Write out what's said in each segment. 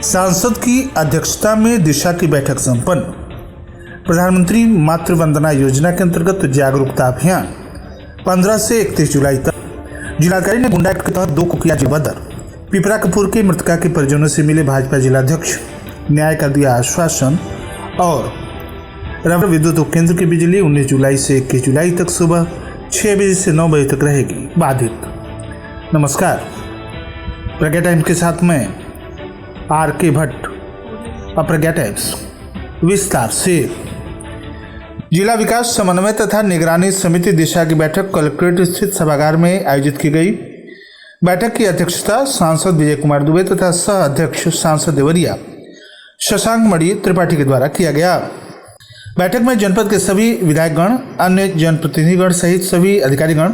सांसद की अध्यक्षता में दिशा की बैठक संपन्न। प्रधानमंत्री मातृ वंदना योजना के अंतर्गत जागरूकता अभियान 15 से 31 जुलाई तक। जिलाधिकारी ने गुंडा एक्ट के तहत 2 को किया जेल-बदर। पिपरा कपूर के मृतका के परिजनों से मिले भाजपा जिलाध्यक्ष, न्याय का दिया आश्वासन। और रबर विद्युत उपकेंद्र की बिजली 19 जुलाई से 21 जुलाई तक सुबह 6 बजे से 9 बजे तक रहेगी बाधित। नमस्कार, प्रज्ञा टाइम्स के साथ मैं आर.के. भट्ट। प्रज्ञा टाइम्स विस्तार से। जिला विकास समन्वय तथा निगरानी समिति दिशा की बैठक कलेक्ट्रेट स्थित सभागार में आयोजित की गई। बैठक की अध्यक्षता सांसद विजय कुमार दुबे तथा सह अध्यक्ष सांसद देवरिया शशांक मणि त्रिपाठी के द्वारा किया गया। बैठक में जनपद के सभी विधायकगण, अन्य जनप्रतिनिधिगण सहित सभी अधिकारीगण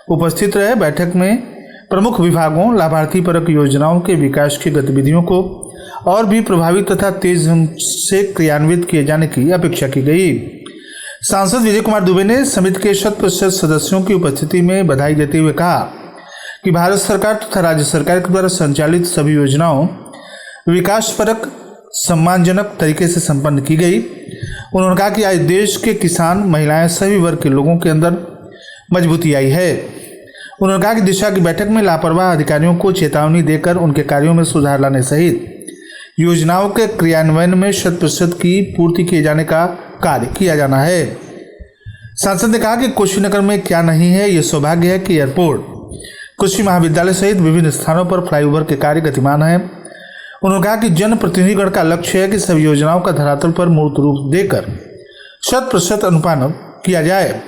उपस्थित रहे। बैठक में प्रमुख विभागों, लाभार्थी परक योजनाओं के विकास की गतिविधियों को और भी प्रभावी तथा तेज ढंग से क्रियान्वित किए जाने की अपेक्षा की गई। सांसद विजय कुमार दुबे ने समिति के 100% सदस्यों की उपस्थिति में बधाई देते हुए कहा कि भारत सरकार तथा राज्य सरकार के द्वारा संचालित सभी योजनाओं विकास परक सम्मानजनक तरीके से संपन्न की गई। उन्होंने कहा कि आज देश के किसान, महिलाएं, सभी वर्ग के लोगों के अंदर मजबूती आई है। उन्होंने कहा कि दिशा की बैठक में लापरवाह अधिकारियों को चेतावनी देकर उनके कार्यों में सुधार लाने सहित योजनाओं के क्रियान्वयन में 100% की पूर्ति किए जाने का कार्य किया जाना है। सांसद ने कहा कि कुशीनगर में क्या नहीं है, ये सौभाग्य है कि एयरपोर्ट, कृषि महाविद्यालय सहित विभिन्न स्थानों पर फ्लाईओवर के कार्य गतिमान है। उन्होंने कहा कि जनप्रतिनिधिगण का लक्ष्य है कि सभी योजनाओं का धरातल पर मूर्त रूप देकर 100% अनुपालन किया जाए।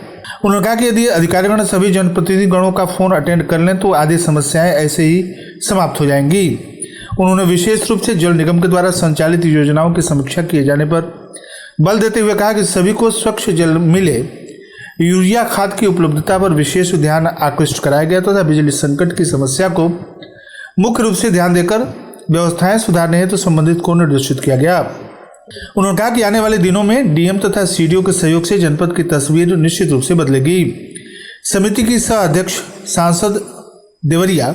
उन्होंने कहा कि यदि अधिकारीगण सभी जनप्रतिनिधिगणों का फोन अटेंड कर लें तो आधी समस्याएं ऐसे ही समाप्त हो जाएंगी। उन्होंने विशेष रूप से जल निगम के द्वारा संचालित योजनाओं की समीक्षा किए जाने पर बल देते हुए कहा कि सभी को स्वच्छ जल मिले, यूरिया खाद की उपलब्धता पर विशेष ध्यान आकृष्ट कराया गया तथा बिजली संकट की समस्या को मुख्य रूप से ध्यान देकर व्यवस्थाएं सुधारने हेतु संबंधित को निर्देशित किया गया। उन्होंने कहा कि आने वाले दिनों में डीएम तथा सीडीओ के सहयोग से जनपद की तस्वीर निश्चित रूप से बदलेगी। समिति की सह अध्यक्ष सांसद देवरिया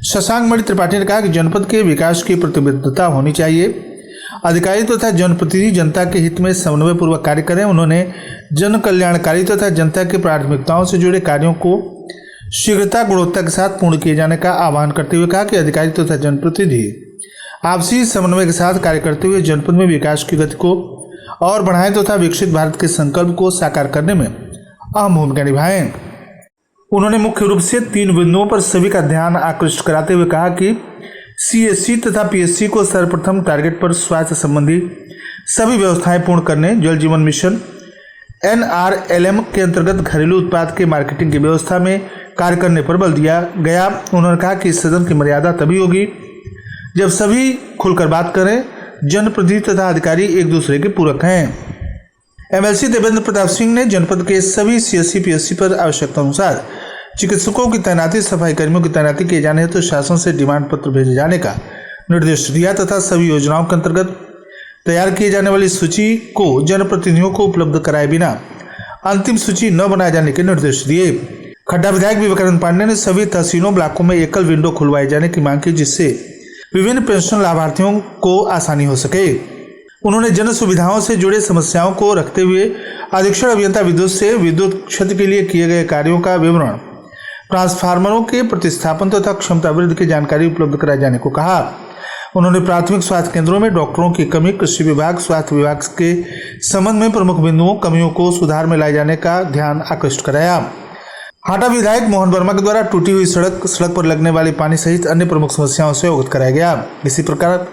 शशांक मणि त्रिपाठी ने कहा कि जनपद के विकास की प्रतिबद्धता होनी चाहिए। अधिकारी तथा जनप्रतिनिधि जनता के हित में समन्वय पूर्वक कार्य करें। उन्होंने जन कल्याणकारी तथा जनता की प्राथमिकताओं से जुड़े कार्यों को शीघ्रता, गुणवत्ता के साथ पूर्ण किए जाने का आह्वान करते हुए कहा कि अधिकारी तथा जनप्रतिनिधि आपसी समन्वय के साथ कार्य करते हुए जनपद में विकास की गति को और बढ़ाएं तथा विकसित भारत के संकल्प को साकार करने में अहम भूमिका निभाएं। उन्होंने मुख्य रूप से 3 बिंदुओं पर सभी का ध्यान आकृष्ट कराते हुए कहा कि सीएससी तथा पीएससी को सर्वप्रथम टारगेट पर स्वास्थ्य संबंधी सभी व्यवस्थाएं पूर्ण करने, जल जीवन मिशन NRLM के अंतर्गत घरेलू उत्पाद के मार्केटिंग की व्यवस्था में कार्य करने पर बल दिया गया। उन्होंने कहा कि इस सदन की मर्यादा तभी होगी जब सभी खुलकर बात करें। जनप्रतिनिधि तथा अधिकारी एक दूसरे के पूरक हैं। MLC देवेंद्र प्रताप सिंह ने जनपद के सभी CSC PSC पर आवश्यकता अनुसार चिकित्सकों की तैनाती, सफाई कर्मियों की तैनाती किए जाने हेतु शासन से डिमांड पत्र भेजे जाने का निर्देश दिया तथा सभी योजनाओं के अंतर्गत तैयार किए जाने वाली सूची को जनप्रतिनिधियों को उपलब्ध कराए बिना अंतिम सूची न बनाए जाने के निर्देश दिए। खड्डा विधायक विवेकानंद पांडे ने सभी तहसीलों, ब्लॉकों में एकल विंडो खुलवाए जाने की मांग की, जिससे विभिन्न पेंशन लाभार्थियों को आसानी हो सके। उन्होंने जन सुविधाओं से जुड़े समस्याओं को रखते हुए अधीक्षण अभियंता विद्युत से विद्युत क्षेत्र के लिए किए गए कार्यों का विवरण, ट्रांसफार्मरों के प्रतिस्थापन तथा क्षमता वृद्धि की जानकारी उपलब्ध कराए जाने को कहा। उन्होंने प्राथमिक स्वास्थ्य केंद्रों में डॉक्टरों की कमी, कृषि विभाग, स्वास्थ्य विभाग के संबंध में प्रमुख बिंदुओं, कमियों को सुधार में लाए जाने का ध्यान आकृष्ट कराया। हाटा विधायक मोहन वर्मा के द्वारा टूटी हुई सड़क पर लगने वाले पानी सहित अन्य प्रमुख समस्याओं से अवगत कराया गया। इसी प्रकार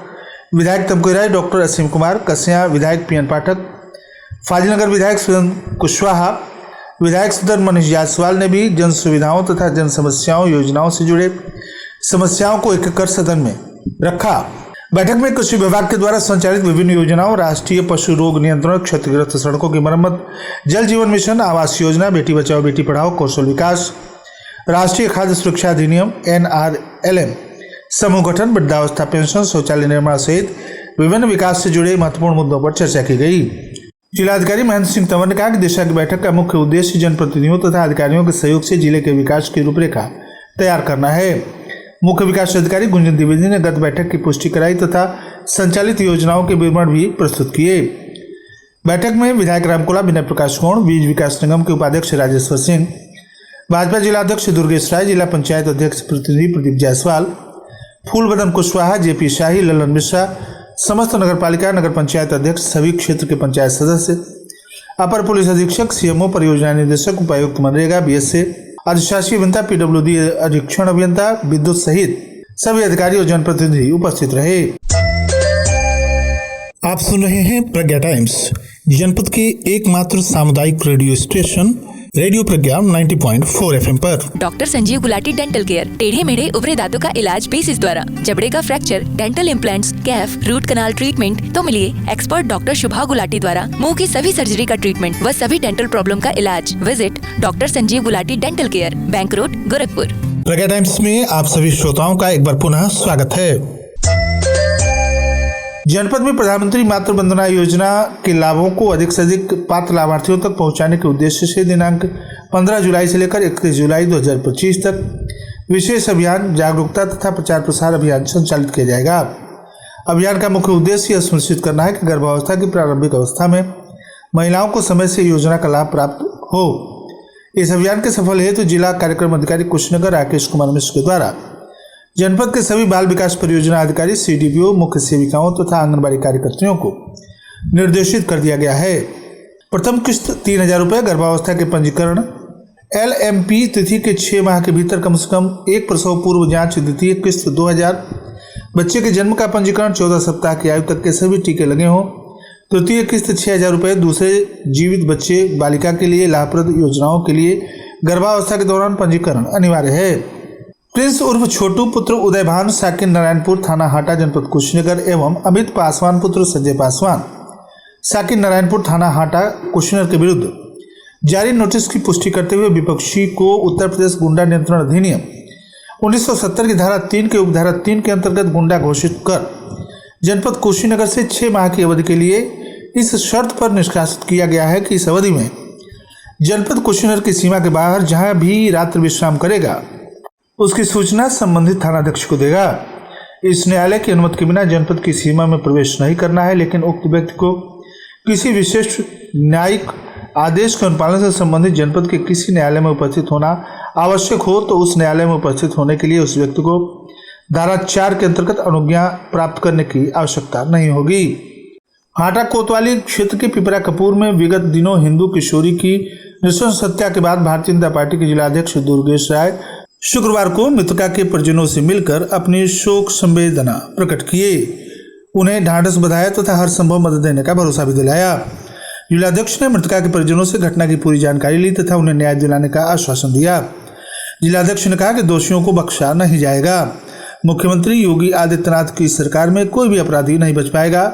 विधायक तमकोई राय, डॉक्टर असीम कुमार, कसिया विधायक PN पाठक, फाजिलनगर विधायक सुरेंद्र कुशवाहा, विधायक सदर मनीष जायसवाल ने भी जन सुविधाओं तथा जन समस्याओं, योजनाओं से जुड़े समस्याओं को एक कर सदन में रखा। बैठक में कृषि विभाग के द्वारा संचालित विभिन्न योजनाओं, राष्ट्रीय पशु रोग नियंत्रण, क्षतिग्रस्त सड़कों की मरम्मत, जल जीवन मिशन, आवास योजना, बेटी बचाओ बेटी पढ़ाओ, कौशल विकास, राष्ट्रीय खाद्य सुरक्षा अधिनियम NRLM, समूह गठन, वृद्धावस्था पेंशन, शौचालय निर्माण सहित विभिन्न विकास से जुड़े महत्वपूर्ण मुद्दों पर चर्चा की गई। जिलाधिकारी महेंद्र सिंह तंवर ने कहा कि दिशा की बैठक का मुख्य उद्देश्य जनप्रतिनिधियों तथा अधिकारियों के सहयोग से जिले के विकास की रूपरेखा तैयार करना है। मुख्य विकास अधिकारी गुंजन द्विवेदी ने गत बैठक की पुष्टि कराई तथा संचालित योजनाओं के विवरण भी प्रस्तुत किए। बैठक में विधायक रामकोला विनय प्रकाश गौड़, बीज विकास निगम के उपाध्यक्ष राजेश्वर सिंह, भाजपा जिलाध्यक्ष दुर्गेश राय, जिला पंचायत अध्यक्ष प्रतिनिधि प्रदीप जायसवाल, फूलबदन कुशवाहा, जेपी शाही, ललन मिश्रा, समस्त नगरपालिका नगर पंचायत अध्यक्ष, सभी क्षेत्र के पंचायत सदस्य, अपर पुलिस अधीक्षक, सीएमओ, परियोजना निदेशक, उपायुक्त मनरेगा, बीएसए, अधिशासी अभियंता, पीडब्ल्यूडी अधीक्षण अभियंता, विद्युत सहित सभी अधिकारी और जनप्रतिनिधि उपस्थित रहे। आप सुन रहे हैं प्रज्ञा टाइम्स, जनपद के एकमात्र सामुदायिक रेडियो स्टेशन रेडियो प्रज्ञा 90.4 FM पर। Doctor Sanjeev Gulati dental care, टेढ़े मेढ़े उभरे दांतों का इलाज बेसिस द्वारा, जबड़े का फ्रैक्चर, डेंटल इम्प्लांट्स, कैफ, रूट कनाल ट्रीटमेंट। तो मिलिए एक्सपर्ट डॉक्टर शुभा गुलाटी द्वारा मुंह की सभी सर्जरी का ट्रीटमेंट व सभी डेंटल प्रॉब्लम का इलाज। Visit doctor Sanjeev Gulati dental care, bank road, Gorakhpur. Pragya times में आप सभी श्रोताओं का एक बार पुनः स्वागत है। जनपद में प्रधानमंत्री मातृ वंदना योजना के लाभों को अधिक से अधिक पात्र लाभार्थियों तक पहुंचाने के उद्देश्य से दिनांक 15 जुलाई से लेकर 31 जुलाई 2025 तक विशेष अभियान, जागरूकता तथा प्रचार प्रसार अभियान संचालित किया जाएगा। अभियान का मुख्य उद्देश्य यह सुनिश्चित करना है कि गर्भावस्था की प्रारंभिक अवस्था में महिलाओं को समय से योजना का लाभ प्राप्त हो। इस अभियान के सफल हेतु जिला कार्यक्रम अधिकारी कुशीनगर राकेश कुमार मिश्र के द्वारा जनपद के सभी बाल विकास परियोजना अधिकारी, सीडीपीओ, मुख्य सेविकाओं तथा आंगनबाड़ी कार्यकर्तियों को निर्देशित कर दिया गया है। प्रथम किस्त 3000 रुपये, गर्भावस्था के पंजीकरण, LMP तिथि के 6 माह के भीतर कम से कम एक प्रसव पूर्व जांच, द्वितीय किस्त 2000, बच्चे के जन्म का पंजीकरण, 14 सप्ताह की आयु तक के सभी टीके लगे हों, तृतीय किस्त 6000 रुपये, दूसरे जीवित बच्चे बालिका के लिए लाभप्रद योजनाओं के लिए गर्भावस्था के दौरान पंजीकरण अनिवार्य है। प्रिंस उर्फ छोटू पुत्र उदय भान साकिन नारायणपुर थाना हाटा जनपद कुशीनगर एवं अमित पासवान पुत्र संजय पासवान साकिन नारायणपुर थाना हाटा कुशीनगर के विरुद्ध जारी नोटिस की पुष्टि करते हुए विपक्षी को उत्तर प्रदेश गुंडा नियंत्रण अधिनियम 1970 की धारा 3 के उपधारा 3 के अंतर्गत गुंडा घोषित कर जनपद कुशीनगर से 6 माह की अवधि के लिए इस शर्त पर निष्कासित किया गया है कि इस अवधि में जनपद कुशीनगर की सीमा के बाहर जहां भी रात्रि विश्राम करेगा उसकी सूचना संबंधित थानाध्यक्ष को देगा। इस न्यायालय की अनुमति के बिना जनपद की सीमा में प्रवेश नहीं करना है, लेकिन उक्त व्यक्ति को किसी विशेष न्यायिक आदेश के अनुपालन से संबंधित जनपद के किसी न्यायालय में उपस्थित होना आवश्यक हो तो उस न्यायालय में उपस्थित होने के लिए उस व्यक्ति को धारा 4 के अंतर्गत अनुज्ञा प्राप्त करने की आवश्यकता नहीं होगी। हाटा कोतवाली क्षेत्र के पिपरा कपूर में विगत दिनों हिंदू किशोरी की नृशंस हत्या के बाद भारतीय जनता पार्टी के जिलाध्यक्ष दुर्गेश राय शुक्रवार को मृतका के परिजनों से मिलकर अपनी शोक संवेदना प्रकट किए, उन्हें ढांढस बधाया तथा हर संभव मदद देने का भरोसा भी दिलाया। जिलाध्यक्ष ने मृतका के परिजनों से घटना की पूरी जानकारी ली तथा उन्हें न्याय दिलाने का आश्वासन दिया। जिलाध्यक्ष ने कहा कि दोषियों को बख्शा नहीं जाएगा। मुख्यमंत्री योगी आदित्यनाथ की सरकार में कोई भी अपराधी नहीं बच पाएगा।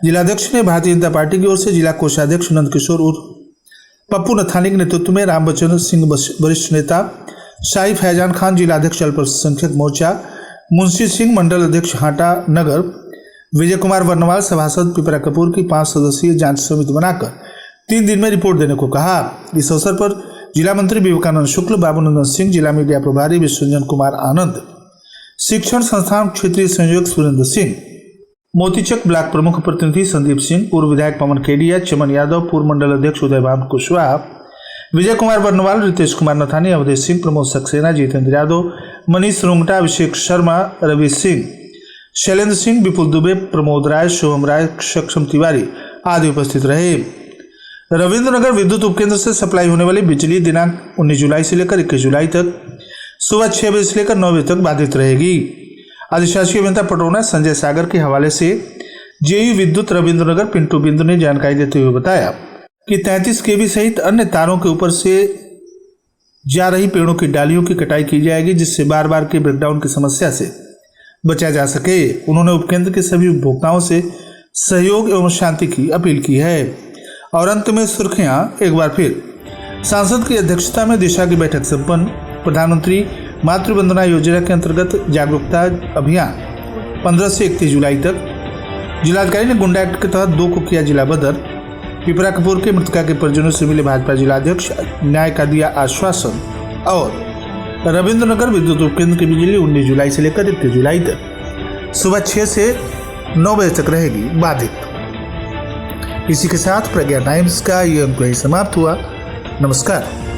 जिलाध्यक्ष ने भारतीय जनता पार्टी की ओर से जिला कोषाध्यक्ष नंद किशोर उर्फ पप्पू नथानी के नेतृत्व में रामबचन सिंह वरिष्ठ नेता, शाही फैजान खान जिलाध्यक्ष अल्पसंख्यक मोर्चा, मुंशी सिंह मंडल अध्यक्ष हाटा नगर, विजय कुमार वर्णवाल सभासद पिपरा कपूर की 5 सदस्यीय जांच समिति बनाकर 3 दिन में रिपोर्ट देने को कहा। इस अवसर पर जिला मंत्री विवेकानंद शुक्ल, बाबूनंदन सिंह, जिला मीडिया प्रभारी विश्वरंजन कुमार आनंद, शिक्षण संस्थान क्षेत्रीय संयोजक सुरेंद्र सिंह, मोतीचक ब्लॉक प्रमुख प्रतिनिधि संदीप सिंह, पूर्व विधायक पवन केडिया, चमन यादव, पूर्व मंडल अध्यक्ष उदय भान कुशवाहा, विजय कुमार वर्णवाल, रितेश कुमार नथानी, अवधेश सिंह, प्रमोद सक्सेना, जितेंद्र यादव, मनीष रुंगटा, अभिषेक शर्मा, रवि सिंह, शैलेंद्र सिंह, विपुल दुबे, प्रमोद राय, शुभम राय, सक्षम तिवारी आदि उपस्थित रहे। रविंद्रनगर विद्युत उपकेंद्र से सप्लाई होने वाली बिजली दिनांक 19 जुलाई से लेकर 21 जुलाई तक सुबह 6 बजे से लेकर 9 बजे तक बाधित रहेगी। अधिशासी अभियंता पटौना संजय सागर के हवाले से जेयू विद्युत रविंद्रनगर पिंटू बिंदु ने जानकारी देते हुए बताया कि 33 kV सहित अन्य तारों के ऊपर से जा रही पेड़ों की डालियों की कटाई की जाएगी, जिससे बार बार के ब्रेकडाउन की समस्या से बचा जा सके। उन्होंने उपकेंद्र के सभी उपभोक्ताओं से सहयोग एवं शांति की अपील की है। और अंत में सुर्खियां एक बार फिर। सांसद की अध्यक्षता में दिशा की बैठक संपन्न। प्रधानमंत्री मातृ वंदना योजना के अंतर्गत जागरूकता अभियान 15 से 31 जुलाई तक। जिलाधिकारी ने गुंडा एक्ट के तहत 2 को किया जिला बदर। पिपरा कपूर के मृतका के परिजनों से मिले भाजपा जिलाध्यक्ष, न्याय का दिया आश्वासन। और रविंद्रनगर विद्युत उपकेंद्र की बिजली 19 जुलाई से लेकर 31 जुलाई तक सुबह 6 से 9 बजे तक रहेगी बाधित। इसी के साथ प्रज्ञा टाइम्स का ये अंक समाप्त हुआ। नमस्कार।